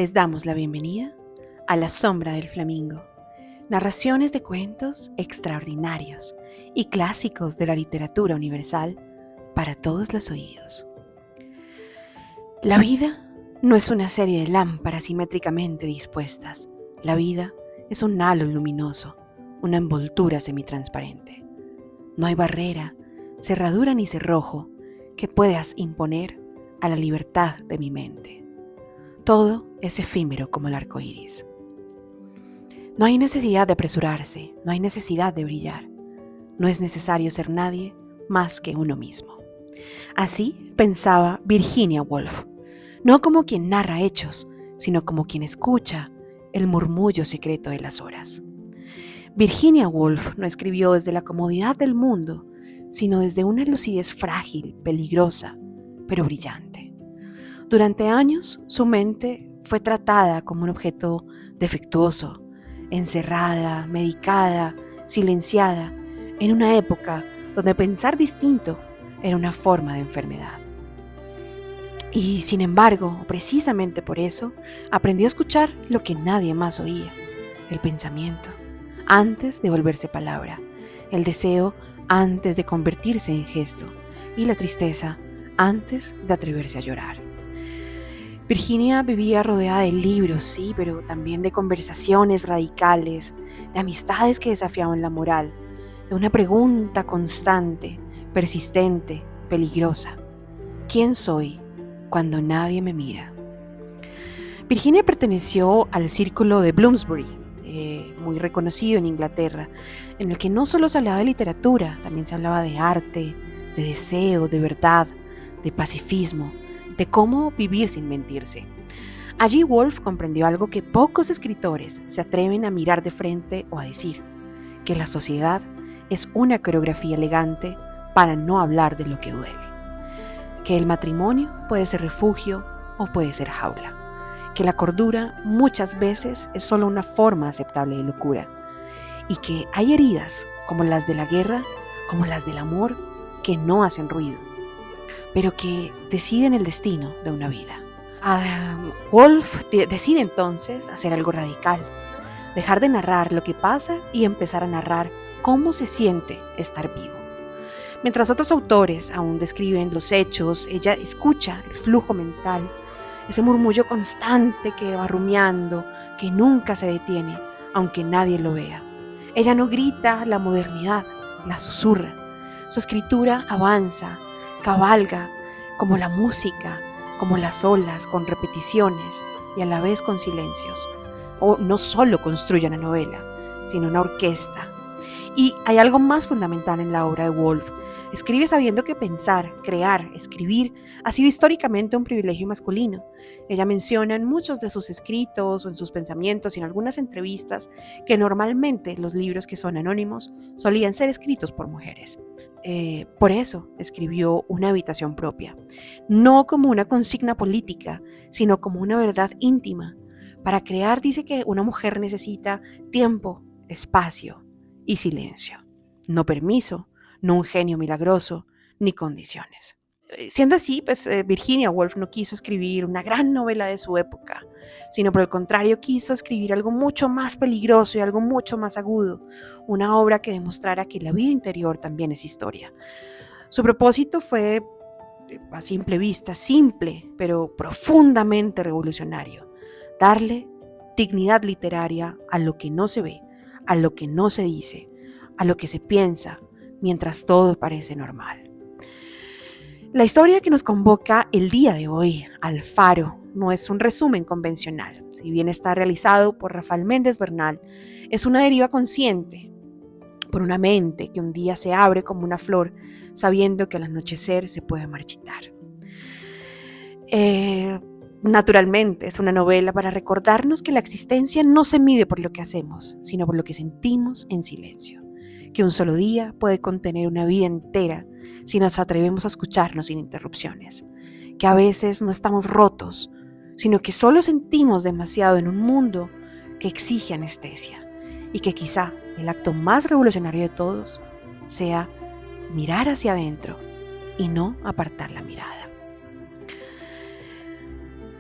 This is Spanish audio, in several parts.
Les damos la bienvenida a La Sombra del Flamingo, narraciones de cuentos extraordinarios y clásicos de la literatura universal para todos los oídos. La vida no es una serie de lámparas simétricamente dispuestas. La vida es un halo luminoso, una envoltura semitransparente. No hay barrera, cerradura ni cerrojo que puedas imponer a la libertad de mi mente. Todo es efímero como el arco iris. No hay necesidad de apresurarse, no hay necesidad de brillar. No es necesario ser nadie más que uno mismo. Así pensaba Virginia Woolf, no como quien narra hechos, sino como quien escucha el murmullo secreto de las horas. Virginia Woolf no escribió desde la comodidad del mundo, sino desde una lucidez frágil, peligrosa, pero brillante. Durante años, su mente fue tratada como un objeto defectuoso, encerrada, medicada, silenciada, en una época donde pensar distinto era una forma de enfermedad. Y sin embargo, precisamente por eso, aprendió a escuchar lo que nadie más oía, el pensamiento, antes de volverse palabra, el deseo antes de convertirse en gesto, y la tristeza antes de atreverse a llorar. Virginia vivía rodeada de libros, sí, pero también de conversaciones radicales, de amistades que desafiaban la moral, de una pregunta constante, persistente, peligrosa. ¿Quién soy cuando nadie me mira? Virginia perteneció al círculo de Bloomsbury, muy reconocido en Inglaterra, en el que no solo se hablaba de literatura, también se hablaba de arte, de deseo, de verdad, de pacifismo, de cómo vivir sin mentirse. Allí Woolf comprendió algo que pocos escritores se atreven a mirar de frente o a decir, que la sociedad es una coreografía elegante para no hablar de lo que duele, que el matrimonio puede ser refugio o puede ser jaula, que la cordura muchas veces es solo una forma aceptable de locura, y que hay heridas como las de la guerra, como las del amor, que no hacen ruido, pero que deciden el destino de una vida. Woolf decide entonces hacer algo radical, dejar de narrar lo que pasa y empezar a narrar cómo se siente estar vivo. Mientras otros autores aún describen los hechos, ella escucha el flujo mental, ese murmullo constante que va rumiando, que nunca se detiene, aunque nadie lo vea. Ella no grita la modernidad, la susurra. Su escritura avanza, cabalga, como la música, como las olas, con repeticiones y a la vez con silencios. O no solo construye una novela, sino una orquesta. Y hay algo más fundamental en la obra de Woolf. Escribe sabiendo que pensar, crear, escribir ha sido históricamente un privilegio masculino. Ella menciona en muchos de sus escritos o en sus pensamientos y en algunas entrevistas que normalmente los libros que son anónimos solían ser escritos por mujeres. Por eso escribió Una habitación propia, no como una consigna política, sino como una verdad íntima. Para crear dice que una mujer necesita tiempo, espacio y silencio, no permiso, no un genio milagroso, ni condiciones. Siendo así, Virginia Woolf no quiso escribir una gran novela de su época, sino por el contrario quiso escribir algo mucho más peligroso y algo mucho más agudo, una obra que demostrara que la vida interior también es historia. Su propósito fue, a simple vista, simple, pero profundamente revolucionario: darle dignidad literaria a lo que no se ve, a lo que no se dice, a lo que se piensa, mientras todo parece normal. La historia que nos convoca el día de hoy al Faro no es un resumen convencional. Si bien está realizado por Rafael Méndez Bernal, es una deriva consciente por una mente que un día se abre como una flor, sabiendo que al anochecer se puede marchitar. Naturalmente, es una novela para recordarnos que la existencia no se mide por lo que hacemos, sino por lo que sentimos en silencio. Que un solo día puede contener una vida entera si nos atrevemos a escucharnos sin interrupciones. Que a veces no estamos rotos, sino que solo sentimos demasiado en un mundo que exige anestesia. Y que quizá el acto más revolucionario de todos sea mirar hacia adentro y no apartar la mirada.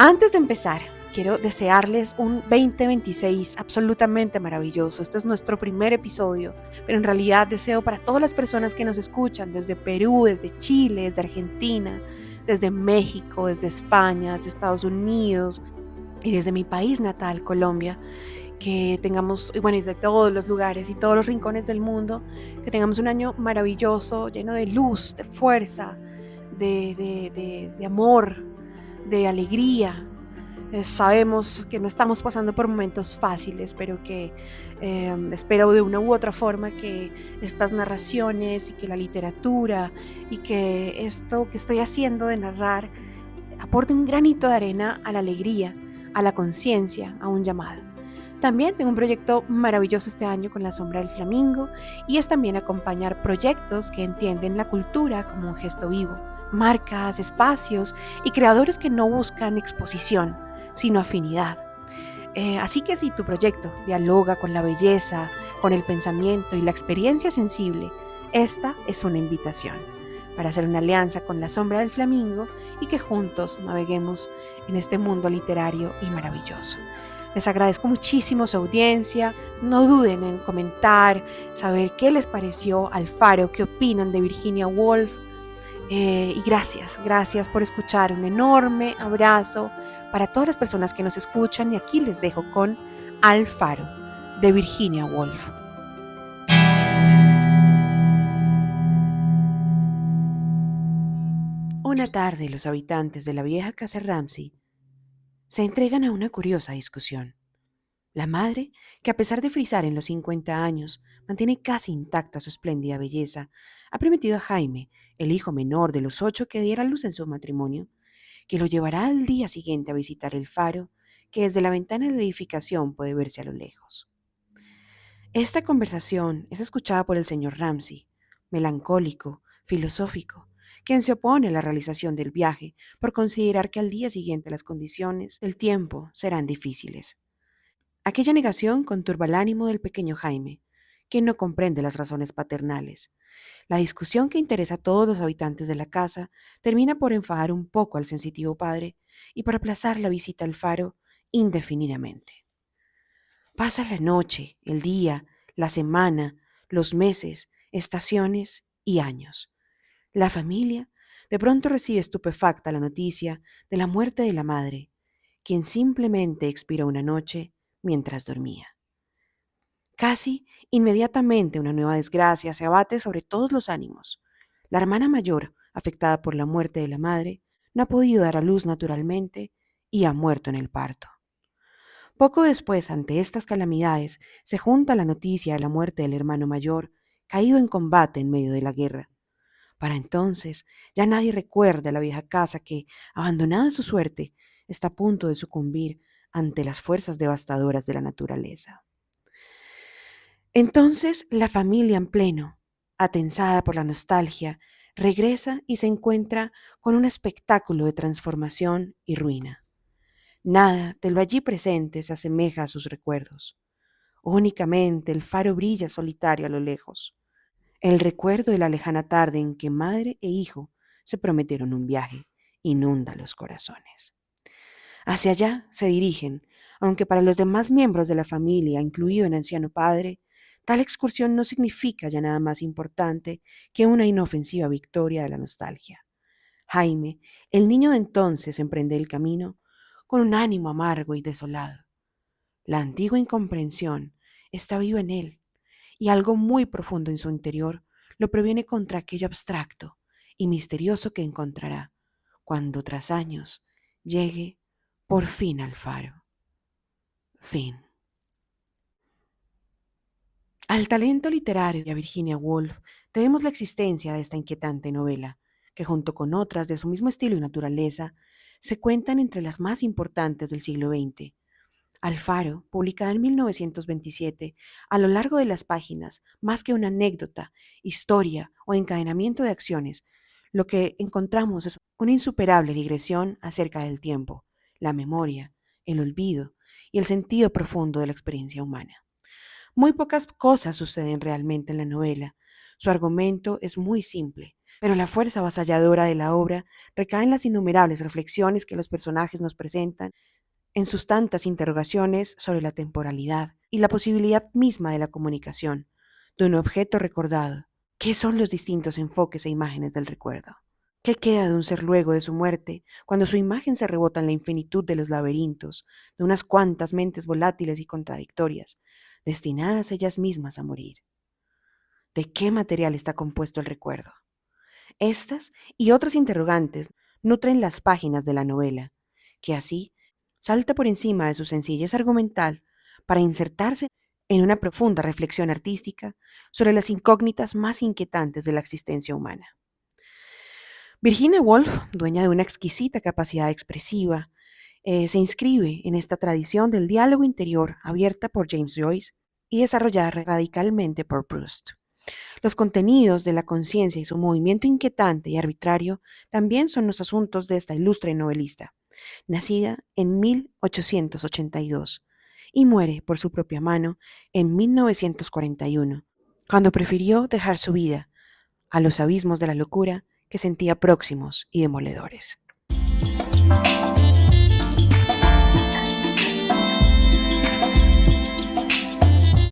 Antes de empezar, quiero desearles un 2026 absolutamente maravilloso. Este es nuestro primer episodio, pero en realidad deseo para todas las personas que nos escuchan desde Perú, desde Chile, desde Argentina, desde México, desde España, desde Estados Unidos y desde mi país natal, Colombia, que tengamos, y bueno, y de todos los lugares y todos los rincones del mundo, que tengamos un año maravilloso, lleno de luz, de fuerza, de amor, de alegría. Sabemos que no estamos pasando por momentos fáciles, pero que espero de una u otra forma que estas narraciones y que la literatura y que esto que estoy haciendo de narrar aporte un granito de arena a la alegría, a la conciencia, a un llamado. También tengo un proyecto maravilloso este año con La Sombra del Flamingo y es también acompañar proyectos que entienden la cultura como un gesto vivo, marcas, espacios y creadores que no buscan exposición, sino afinidad. Así que si tu proyecto dialoga con la belleza, con el pensamiento y la experiencia sensible, esta es una invitación para hacer una alianza con La Sombra del Flamingo y que juntos naveguemos en este mundo literario y maravilloso. Les agradezco muchísimo su audiencia. No duden en comentar, saber qué les pareció Alfaro, qué opinan de Virginia Woolf. Y gracias por escuchar. Un enorme abrazo para todas las personas que nos escuchan y aquí les dejo con Alfaro de Virginia Woolf. Una tarde los habitantes de la vieja casa Ramsay se entregan a una curiosa discusión. La madre, que a pesar de frisar en los 50 años, mantiene casi intacta su espléndida belleza, ha prometido a Jaime, el hijo menor de los 8 que diera luz en su matrimonio, que lo llevará al día siguiente a visitar el faro, que desde la ventana de la edificación puede verse a lo lejos. Esta conversación es escuchada por el señor Ramsay, melancólico, filosófico, quien se opone a la realización del viaje por considerar que al día siguiente las condiciones del tiempo serán difíciles. Aquella negación conturba el ánimo del pequeño Jaime, quien no comprende las razones paternales. La discusión que interesa a todos los habitantes de la casa termina por enfadar un poco al sensitivo padre y por aplazar la visita al faro indefinidamente. Pasa la noche, el día, la semana, los meses, estaciones y años. La familia de pronto recibe estupefacta la noticia de la muerte de la madre, quien simplemente expiró una noche mientras dormía. Casi inmediatamente una nueva desgracia se abate sobre todos los ánimos. La hermana mayor, afectada por la muerte de la madre, no ha podido dar a luz naturalmente y ha muerto en el parto. Poco después, ante estas calamidades, se junta la noticia de la muerte del hermano mayor, caído en combate en medio de la guerra. Para entonces, ya nadie recuerda la vieja casa que, abandonada a su suerte, está a punto de sucumbir ante las fuerzas devastadoras de la naturaleza. Entonces la familia en pleno, atensada por la nostalgia, regresa y se encuentra con un espectáculo de transformación y ruina. Nada de lo allí presente se asemeja a sus recuerdos. Únicamente el faro brilla solitario a lo lejos. El recuerdo de la lejana tarde en que madre e hijo se prometieron un viaje inunda los corazones. Hacia allá se dirigen, aunque para los demás miembros de la familia, incluido el anciano padre, tal excursión no significa ya nada más importante que una inofensiva victoria de la nostalgia. Jaime, el niño de entonces, emprende el camino con un ánimo amargo y desolado. La antigua incomprensión está viva en él, y algo muy profundo en su interior lo previene contra aquello abstracto y misterioso que encontrará cuando tras años llegue por fin al faro. Fin. Al talento literario de Virginia Woolf debemos la existencia de esta inquietante novela, que junto con otras de su mismo estilo y naturaleza, se cuentan entre las más importantes del siglo XX. Alfaro, publicada en 1927, a lo largo de las páginas, más que una anécdota, historia o encadenamiento de acciones, lo que encontramos es una insuperable digresión acerca del tiempo, la memoria, el olvido y el sentido profundo de la experiencia humana. Muy pocas cosas suceden realmente en la novela. Su argumento es muy simple, pero la fuerza avasalladora de la obra recae en las innumerables reflexiones que los personajes nos presentan En sus tantas interrogaciones sobre la temporalidad y la posibilidad misma de la comunicación de un objeto recordado, ¿qué son los distintos enfoques e imágenes del recuerdo? ¿Qué queda de un ser luego de su muerte cuando su imagen se rebota en la infinitud de los laberintos de unas cuantas mentes volátiles y contradictorias, destinadas ellas mismas a morir? ¿De qué material está compuesto el recuerdo? Estas y otras interrogantes nutren las páginas de la novela, que así salta por encima de su sencillez argumental para insertarse en una profunda reflexión artística sobre las incógnitas más inquietantes de la existencia humana. Virginia Woolf, dueña de una exquisita capacidad expresiva, se inscribe en esta tradición del diálogo interior abierta por James Joyce y desarrollada radicalmente por Proust. Los contenidos de la conciencia y su movimiento inquietante y arbitrario también son los asuntos de esta ilustre novelista, nacida en 1882 y muere por su propia mano en 1941, cuando prefirió dejar su vida a los abismos de la locura que sentía próximos y demoledores.